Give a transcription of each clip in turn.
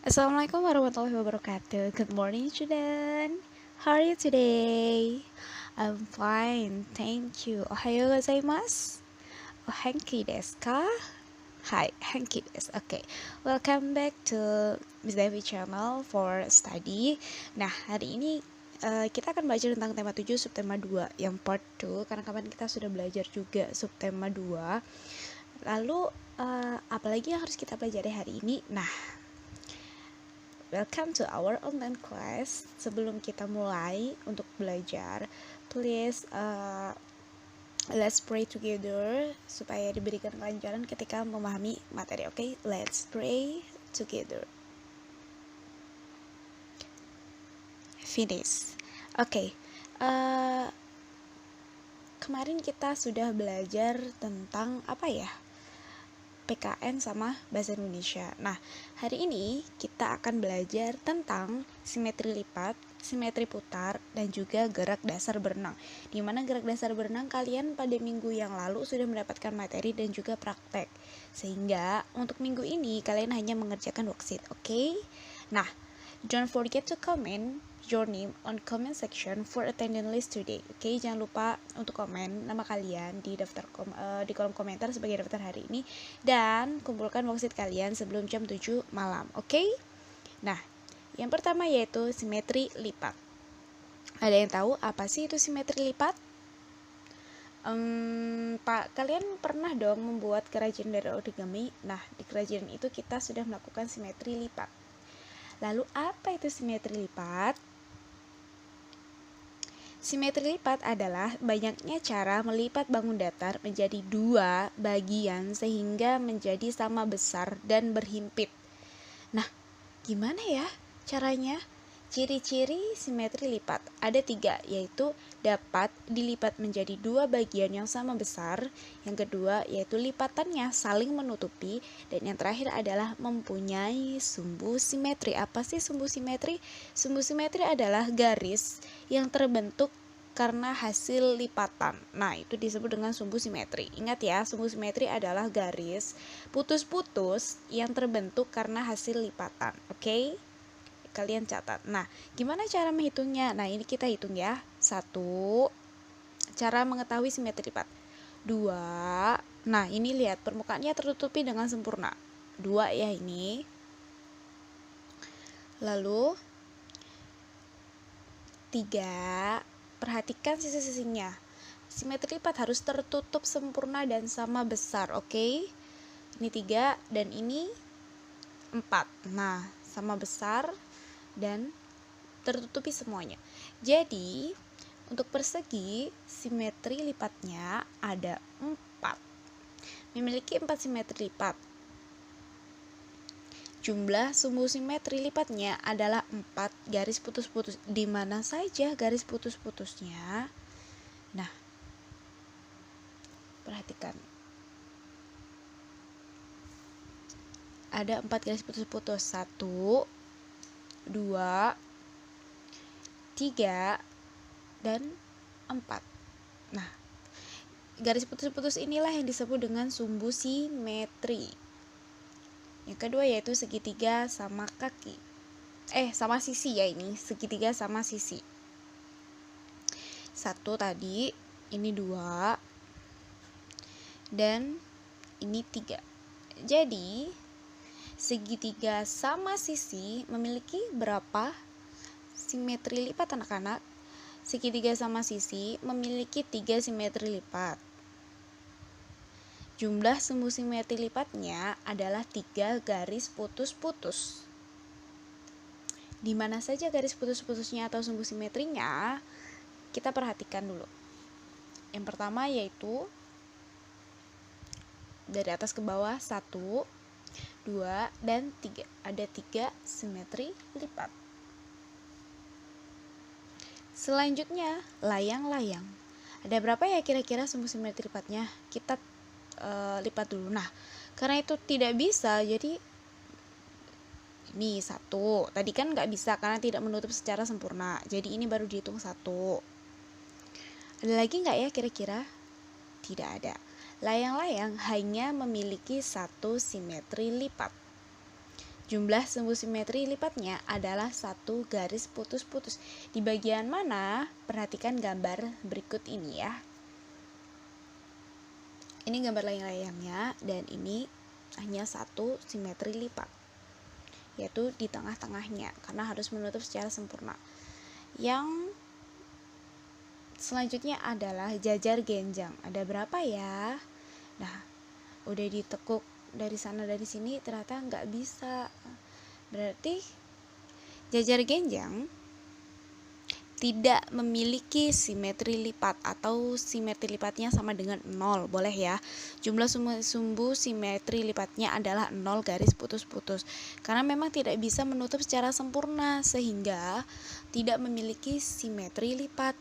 Assalamualaikum warahmatullahi wabarakatuh. Good morning, student. How are you today? I'm fine, thank you. Ohayo gozaimasu. O hanki desu ka? Hi, hanki desu. Okay, welcome back to Miss Devi channel for study. Nah, hari ini kita akan belajar tentang tema 7 subtema 2 yang part 2 karena kemarin kita sudah belajar juga subtema 2. Lalu apalagi yang harus kita pelajari hari ini? Nah, welcome to our online class. Sebelum kita mulai untuk belajar, please let's pray together supaya diberikan kelancaran ketika memahami materi. Okay, let's pray together. Finish. Okay. Kemarin kita sudah belajar tentang apa ya? PKN sama bahasa Indonesia. Nah, hari ini kita akan belajar tentang simetri lipat, simetri putar, dan juga gerak dasar berenang. Di mana gerak dasar berenang kalian pada minggu yang lalu sudah mendapatkan materi dan juga praktek. Sehingga untuk minggu ini kalian hanya mengerjakan worksheet, oke? Nah, don't forget to comment your name on comment section for attendance list today. Oke, jangan lupa untuk komen nama kalian di di kolom komentar sebagai daftar hari ini dan kumpulkan worksheet kalian sebelum jam 7 malam. Oke? Nah, yang pertama yaitu simetri lipat. Ada yang tahu apa sih itu simetri lipat? Pak, kalian pernah dong membuat kerajinan dari origami? Nah, di kerajinan itu kita sudah melakukan simetri lipat. Lalu apa itu simetri lipat? Simetri lipat adalah banyaknya cara melipat bangun datar menjadi dua bagian sehingga menjadi sama besar dan berhimpit. Nah, gimana ya caranya? Ciri-ciri simetri lipat ada 3, yaitu dapat dilipat menjadi dua bagian yang sama besar. Yang kedua yaitu lipatannya saling menutupi. Dan yang terakhir adalah mempunyai sumbu simetri. Apa sih sumbu simetri? Sumbu simetri adalah garis yang terbentuk karena hasil lipatan. Nah, itu disebut dengan sumbu simetri. Ingat ya, sumbu simetri adalah garis putus-putus yang terbentuk karena hasil lipatan. Oke? Kalian catat. Nah, gimana cara menghitungnya? Nah, ini kita hitung ya. 1, cara mengetahui simetri lipat. 2, nah ini lihat permukaannya tertutupi dengan sempurna. 2 ya ini. Lalu 3, perhatikan sisi-sisinya. Simetri lipat harus tertutup sempurna dan sama besar, oke? Ini 3 dan ini 4. Nah, sama besar dan tertutupi semuanya. Jadi, untuk persegi, simetri lipatnya ada 4. Memiliki 4 simetri lipat. Jumlah sumbu simetri lipatnya adalah 4 garis putus-putus. Di mana saja garis putus-putusnya? Nah, perhatikan. Ada 4 garis putus-putus. 1, 2, 3, dan 4. Nah, garis putus-putus inilah yang disebut dengan sumbu simetri. Yang kedua yaitu segitiga sama kaki. Sama sisi ya ini, segitiga sama sisi. 1 tadi, ini 2, dan ini 3. Jadi, segitiga sama sisi memiliki berapa simetri lipat anak-anak? Segitiga sama sisi memiliki 3 simetri lipat. Jumlah sumbu simetri lipatnya adalah 3 garis putus-putus. Di mana saja garis putus-putusnya atau sumbu simetrinya? Kita perhatikan dulu. Yang pertama yaitu dari atas ke bawah 1, 2, dan 3. Ada 3 simetri lipat. Selanjutnya, layang-layang. Ada berapa ya kira-kira sumbu simetri lipatnya? Kita lipat dulu. Nah, karena itu tidak bisa, jadi ini 1. Tadi kan nggak bisa karena tidak menutup secara sempurna. Jadi ini baru dihitung 1. Ada lagi nggak ya kira-kira? Tidak ada. Layang-layang hanya memiliki 1 simetri lipat. Jumlah sumbu simetri lipatnya adalah 1 garis putus-putus. Di bagian mana? Perhatikan gambar berikut ini ya. Ini gambar layang-layangnya dan ini hanya 1 simetri lipat, yaitu di tengah-tengahnya karena harus menutup secara sempurna. Yang selanjutnya adalah jajar genjang. Ada berapa ya? Nah, udah ditekuk dari sana dari sini ternyata nggak bisa. Berarti jajar genjang tidak memiliki simetri lipat atau simetri lipatnya sama dengan 0, boleh ya. Jumlah sumbu simetri lipatnya adalah 0 garis putus-putus. Karena memang tidak bisa menutup secara sempurna sehingga tidak memiliki simetri lipat.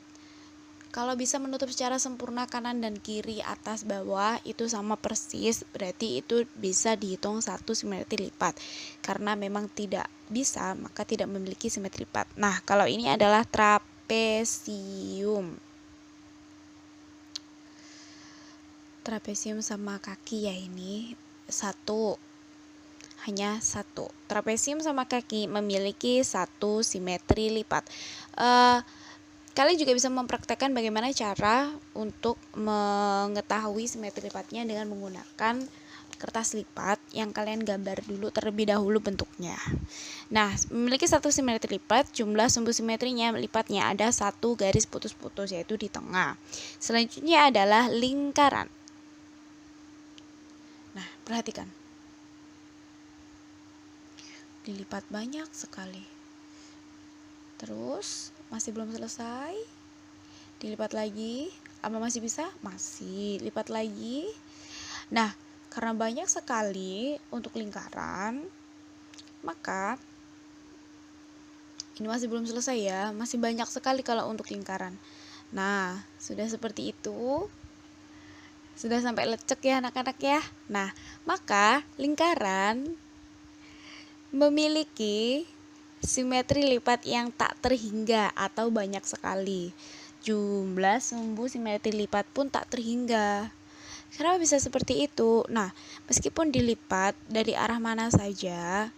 Kalau bisa menutup secara sempurna kanan dan kiri, atas, bawah itu sama persis, berarti itu bisa dihitung 1 simetri lipat. Karena memang tidak bisa, maka tidak memiliki simetri lipat. Nah, kalau ini adalah trapesium. Trapesium sama kaki ya ini hanya satu. Trapesium sama kaki memiliki 1 simetri lipat. Kalian juga bisa mempraktekkan bagaimana cara untuk mengetahui simetri lipatnya dengan menggunakan kertas lipat yang kalian gambar dulu terlebih dahulu bentuknya. Nah, memiliki 1 simetri lipat, jumlah sumbu simetrinya lipatnya ada 1 garis putus-putus yaitu di tengah. Selanjutnya adalah lingkaran. Nah, perhatikan. Dilipat banyak sekali. Terus masih belum selesai, dilipat lagi. Apa masih bisa? Masih, lipat lagi. Nah, karena banyak sekali untuk lingkaran, maka ini masih belum selesai ya, masih banyak sekali kalau untuk lingkaran. Nah, sudah seperti itu. Sudah sampai lecek ya anak-anak ya. Nah, maka lingkaran memiliki simetri lipat yang tak terhingga atau banyak sekali. Jumlah sumbu simetri lipat pun tak terhingga. Kenapa bisa seperti itu? Nah, meskipun dilipat dari arah mana saja,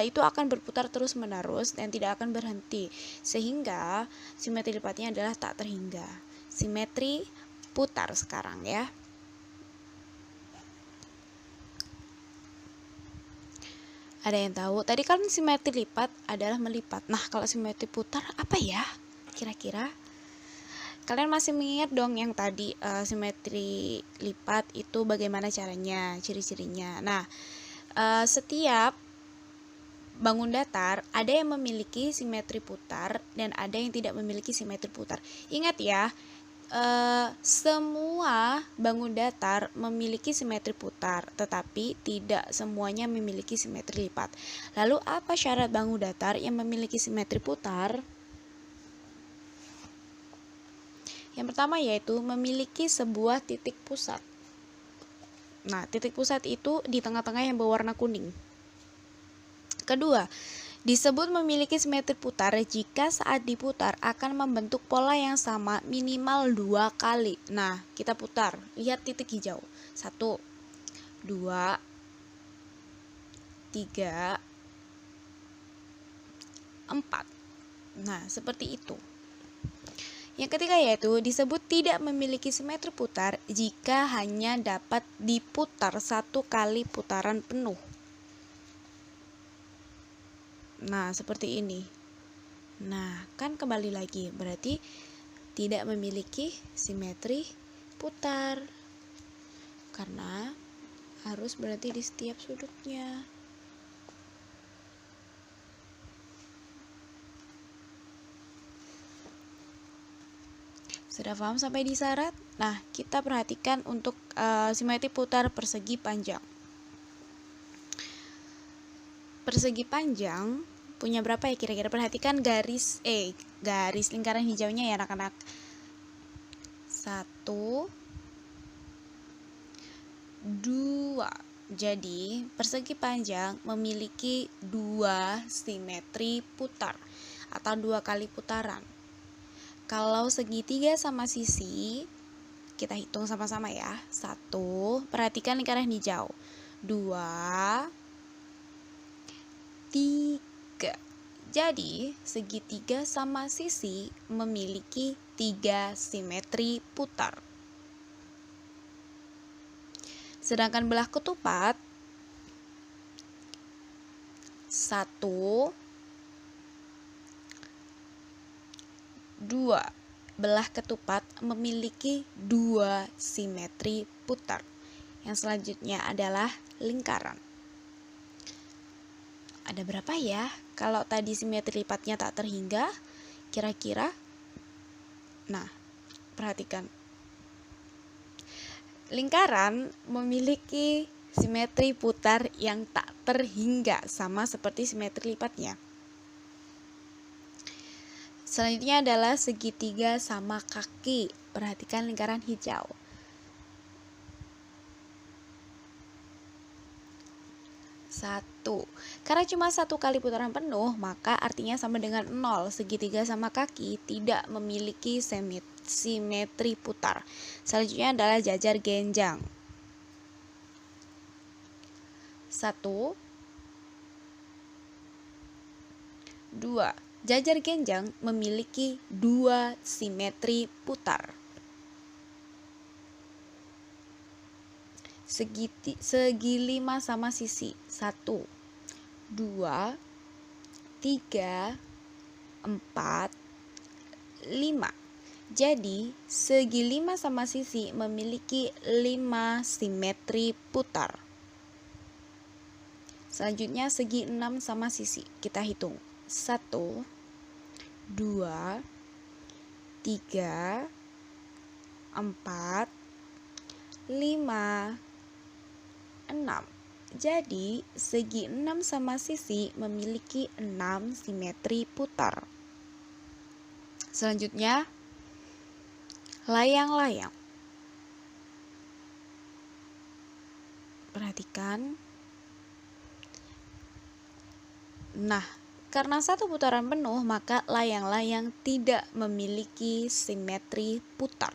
itu akan berputar terus-menerus dan tidak akan berhenti. Sehingga simetri lipatnya adalah tak terhingga. Simetri putar sekarang ya. Ada yang tahu? Tadi kan simetri lipat adalah melipat. Nah, kalau simetri putar apa ya? Kira-kira? Kalian masih mengingat dong yang tadi simetri lipat itu bagaimana caranya, ciri-cirinya. Nah, setiap bangun datar ada yang memiliki simetri putar dan ada yang tidak memiliki simetri putar. Ingat ya, semua bangun datar memiliki simetri putar, tetapi tidak semuanya memiliki simetri lipat. Lalu apa syarat bangun datar yang memiliki simetri putar? Yang pertama yaitu memiliki sebuah titik pusat. Nah, titik pusat itu di tengah-tengah yang berwarna kuning. Kedua, disebut memiliki simetri putar jika saat diputar akan membentuk pola yang sama minimal 2 kali. Nah, kita putar. Lihat titik hijau. 1, 2, 3, 4. Nah, seperti itu. Yang ketiga yaitu disebut tidak memiliki simetri putar jika hanya dapat diputar 1 kali putaran penuh. Nah, seperti ini. Nah, kan kembali lagi, berarti tidak memiliki simetri putar. Karena harus berarti di setiap sudutnya. Sudah paham sampai di syarat? Nah, kita perhatikan untuk simetri putar persegi panjang. Persegi panjang punya berapa ya kira-kira? Perhatikan garis lingkaran hijaunya ya anak-anak. 1, 2. Jadi persegi panjang memiliki 2 simetri putar atau 2 kali putaran. Kalau segitiga sama sisi, kita hitung sama-sama ya. 1, perhatikan lingkaran hijau. 2, 3. Jadi, segitiga sama sisi memiliki 3 simetri putar. Sedangkan belah ketupat 1, 2. Belah ketupat memiliki 2 simetri putar. Yang selanjutnya adalah lingkaran. Ada berapa ya? Kalau tadi simetri lipatnya tak terhingga, kira-kira? Nah, perhatikan. Lingkaran memiliki simetri putar yang tak terhingga, sama seperti simetri lipatnya. Selanjutnya adalah segitiga sama kaki. Perhatikan lingkaran hijau. 1. Karena cuma 1 kali putaran penuh, maka artinya sama dengan 0. Segitiga sama kaki tidak memiliki simetri putar. Selanjutnya adalah jajar genjang. 1, 2. Jajar genjang memiliki 2 simetri putar. Segi 5 sama sisi. 1, 2, 3, 4, 5. Jadi, segi 5 sama sisi memiliki 5 simetri putar. Selanjutnya segi 6 sama sisi. Kita hitung. 1, 2, 3, 4, 5, 6. Jadi, segi 6 sama sisi memiliki 6 simetri putar. Selanjutnya, layang-layang. Perhatikan. Nah, karena 1 putaran penuh, maka layang-layang tidak memiliki simetri putar.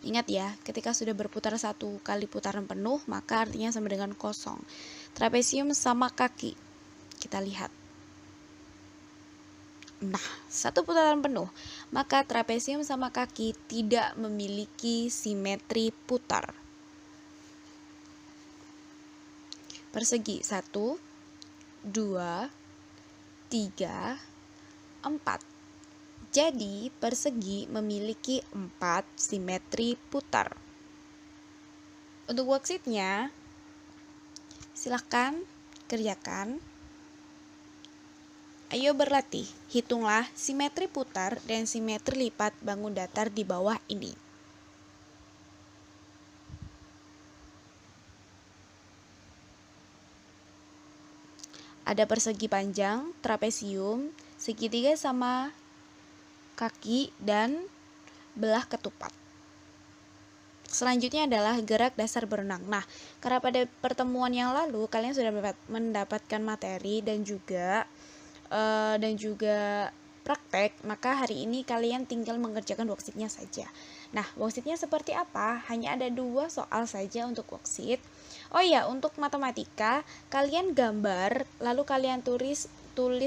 Ingat ya, ketika sudah berputar 1 kali putaran penuh, maka artinya sama dengan kosong. Trapesium sama kaki. Kita lihat. Nah, 1 putaran penuh, maka trapesium sama kaki tidak memiliki simetri putar. Persegi 1, 2, 3, 4. Jadi, persegi memiliki 4 simetri putar. Untuk worksheetnya, silahkan kerjakan. Ayo berlatih, hitunglah simetri putar dan simetri lipat bangun datar di bawah ini. Ada persegi panjang, trapesium, segitiga sama kaki, dan belah ketupat. Selanjutnya adalah gerak dasar berenang. Nah, karena pada pertemuan yang lalu kalian sudah mendapatkan materi dan juga praktek, maka hari ini kalian tinggal mengerjakan worksheetnya saja. Nah, worksheetnya seperti apa? Hanya ada 2 soal saja untuk worksheet. Oh iya, untuk matematika, kalian gambar, lalu kalian tulis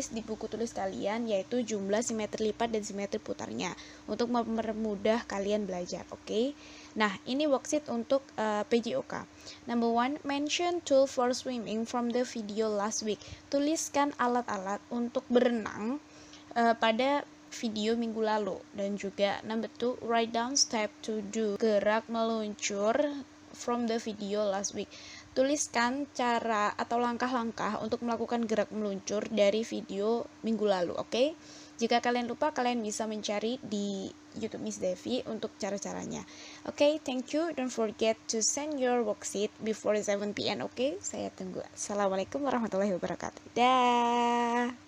di buku tulis kalian, yaitu jumlah simetri lipat dan simetri putarnya, untuk mempermudah kalian belajar, oke? Nah, ini worksheet untuk PJOK. Number 1, mention tool for swimming from the video last week. Tuliskan alat-alat untuk berenang pada video minggu lalu. Dan juga number 2, write down step to do. Gerak meluncur from the video last week. Tuliskan cara atau langkah-langkah untuk melakukan gerak meluncur dari video minggu lalu, oke? Jika kalian lupa, kalian bisa mencari di YouTube Miss Devi untuk cara-caranya. Oke, thank you. Don't forget to send your worksheet before 7 p.m. Oke, saya tunggu. Assalamualaikum warahmatullahi wabarakatuh. Dah.